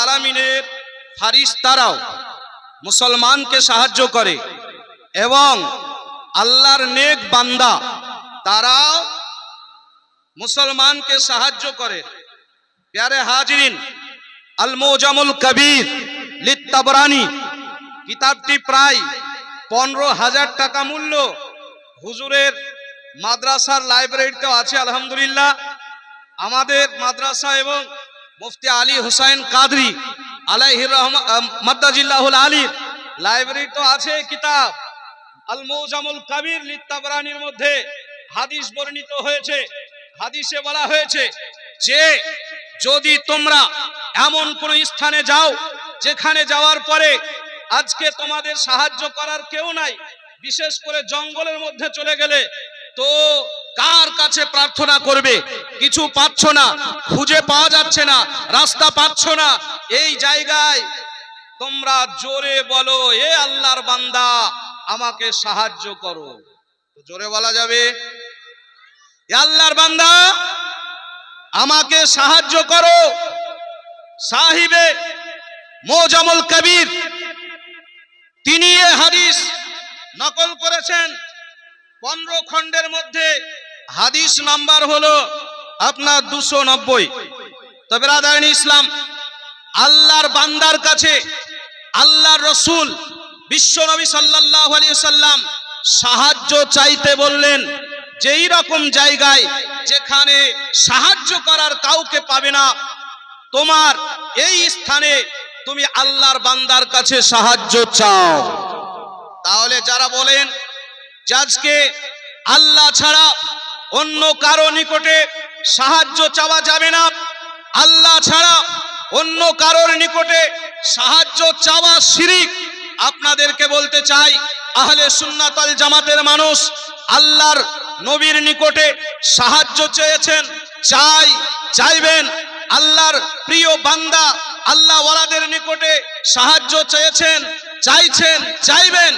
আলামিনের ফারিস্তারাও মুসলমানকে সাহায্য করে এবং আল্লাহর নেক বান্দা তারাও মুসলমানকে সাহায্য করে। প্যারে হাজিরিন, আল মুজামুল কবির লিত তাবরানি কিতাবটি প্রায় 15,000 টাকা মূল্য। হুজুরের মাদ্রাসার লাইব্রেরিতেও আছে আলহামদুলিল্লাহ। আমাদের মাদ্রাসা এবং মুফতি আলী হুসাইন কাদরি আলাইহির রহমাত মাদ্দাজিল্লাহুল আলী লাইব্রেরিতেও আছে কিতাব আল মুজামুল কবির লিত তাবরানির মধ্যে হাদিস বর্ণিত হয়েছে। হাদিসে বলা হয়েছে যে যদি তোমরা এমন কোন স্থানে যাও যেখানে যাওয়ার পরে আজকে তোমাদের সাহায্য করার কেউ নাই, বিশেষ করে জঙ্গলের মধ্যে চলে গেলে তো কার কাছে প্রার্থনা করবে? কিছু পাচ্ছ না, খুঁজে পাওয়া যাচ্ছে না, রাস্তা পাচ্ছ না। এই জায়গায় তোমরা জোরে বলো, এ আল্লাহর বান্দা আমাকে সাহায্য করো। তো জোরে বলা যাবে, এ আল্লাহর বান্দা আমাকে সাহায্য করো। সাহিবে মুজামুল কবির তিনি এ হাদিস নকল করেছেন 15 খণ্ডের মধ্যে। হাদিস নাম্বার হলো আপনার 290। তো বিরাদারিন ইসলাম, আল্লাহর বান্দার কাছে আল্লাহর রাসূল বিশ্ব নবী সাল্লাল্লাহু আলাইহি সাল্লাম সাহায্য চাইতে বললেন। যেই রকম জায়গায় যেখানে সাহায্য করার কাউকে পাবে না, তোমার এই স্থানে তুমি আল্লাহর বান্দার কাছে সাহায্য চাও। তাহলে যারা বলেন যে আজকে আল্লাহ ছাড়া অন্য কারো নিকটে সাহায্য চাওয়া যাবে না, আল্লাহ ছাড়া অন্য কারোর নিকটে সাহায্য চাওয়া শিরক, আপনাদেরকে বলতে চাই আহলে সুন্নাত ওয়াল জামাতের মানুষ আল্লাহর নবীর নিকটে সাহায্য চেয়েছেন, চাইবেন। আল্লাহর প্রিয় বান্দা আল্লাহ ওয়ালাদের নিকটে সাহায্য চেয়েছেন, চাইবেন।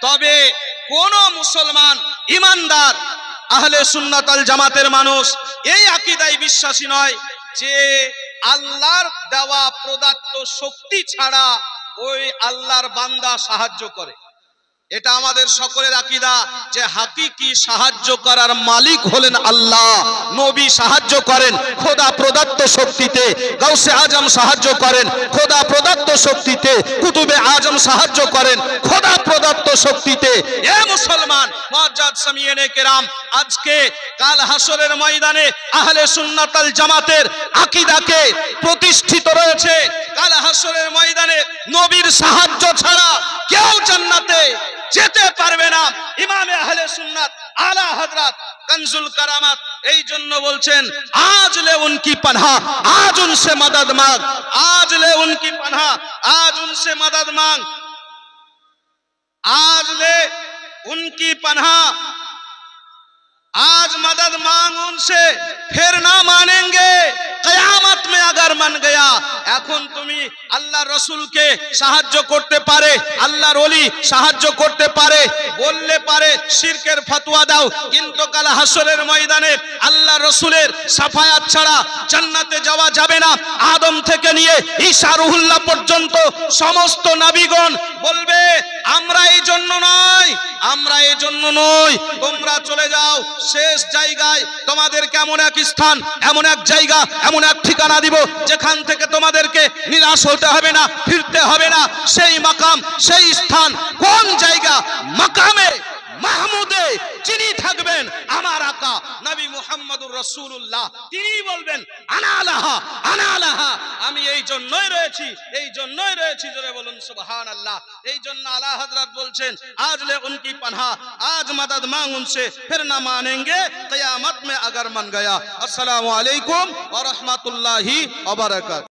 তবে কোন মুসলমান ইমানদার আহলে সুন্নাত ওয়াল জামাতের মানুষ এই আকীদায় বিশ্বাসী নয় যে আল্লাহর দেওয়া প্রদত্ত শক্তি ছাড়া ওই আল্লাহর বান্দা সাহায্য করে। এটা আমাদের সকলের আকীদা যে হাকিকি সাহায্য করার মালিক হলেন আল্লাহ। নবী সাহায্য করেন খোদা প্রদত্ত শক্তিতে, গাউসে আজম সাহায্য করেন খোদা প্রদত্ত শক্তিতে, কুতুবে আজম সাহায্য করেন খোদা প্রদত্ত শক্তিতে। এ মুসলমান মুআজ্জাজ সামিয়ানে কেরাম, আজকে কাল হাসরের ময়দানে আহলে সুন্নাত ওয়াল জামাতের আকীদাকে প্রতিষ্ঠিত রয়েছে। কাল হাসরের ময়দানে নবীর সাহায্য ছাড়া কেউ জান্নাতে যেতে পারবে না। ইমামে আহলে সুন্নাত আলা হযরত कंजुल करामत এই জন্য বলছেন आज ले उनकी पनाह आज उनसे मदद मांग, आज ले उनकी पनाह आज उनसे मदद मांग, आज ले उनकी पनाह आज मदद मांग उनसे, फिर ना मानेंगे কিয়ামত में अगर मान गया। এখন তুমি আল্লাহর রাসূলকে সাহায্য করতে পারে, আল্লাহর ওলি সাহায্য করতে পারে, বললে পারে শিরকের ফতোয়া দাও, কিন্তু কাল হাসরের ময়দানে আল্লাহর রাসূলের শাফায়াত ছাড়া জান্নাতে যাওয়া যাবে না। আদম থেকে নিয়ে ঈসা রুহুল্লাহ পর্যন্ত সমস্ত নবীগণ বলবে আমরা এই জন্য নয়, তোমরা চলে যাও শেষ জায়গায়, তোমাদের কেমন এক স্থান, এমন এক জায়গা, এমন এক ঠিকানা দিব যেখান থেকে তোমাদেরকে নিরাশ হতে হবে না, ফিরতে হবে না। সেই মাকাম, সেই স্থান কোন জায়গা? মাকামে মাহমুদে যিনি থাকবেন আমার আকা নবী মুহাম্মদুর রাসূলুল্লাহ, তিনি বলবেন আনা লাহা, আমি এই জন্যই রয়েছি। জোরে বলুন সুবহানাল্লাহ। এই জন্য আলা হযরত বলছেন আজ ले उनकी पनाह आज मदद मांग उनसे, फिर ना मानेंगे कियामत में अगर मान गया। अस्सलामु अलैकुम व रहमतुल्लाहि व बरकातहू।